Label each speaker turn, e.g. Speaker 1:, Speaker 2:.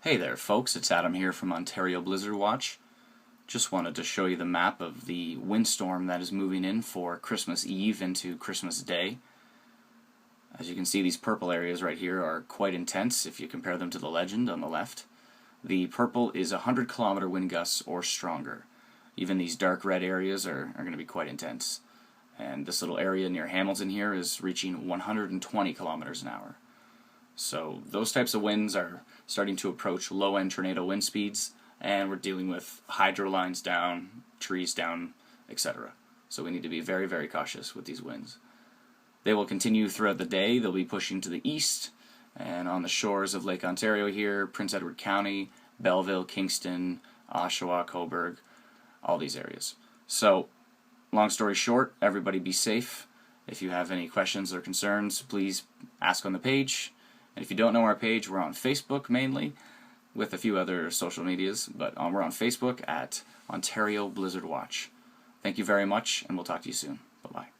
Speaker 1: Hey there folks, it's Adam here from Ontario Blizzard Watch. Just wanted to show you the map of the windstorm that is moving in for Christmas Eve into Christmas Day. As you can see, these purple areas right here are quite intense if you compare them to the legend on the left. The purple is 100-kilometer wind gusts or stronger. Even these dark red areas are going to be quite intense. And this little area near Hamilton here is reaching 120 kilometers an hour. So those types of winds are starting to approach low-end tornado wind speeds, and we're dealing with hydro lines down, trees down, etc. So we need to be very, very cautious with these winds. They will continue throughout the day. They'll be pushing to the east, and on the shores of Lake Ontario here, Prince Edward County, Belleville, Kingston, Oshawa, Cobourg, all these areas. So, long story short, everybody be safe. If you have any questions or concerns, please ask on the page. And if you don't know our page, we're on Facebook mainly, with a few other social medias, but we're on Facebook at Ontario Blizzard Watch. Thank you very much, and we'll talk to you soon. Bye-bye.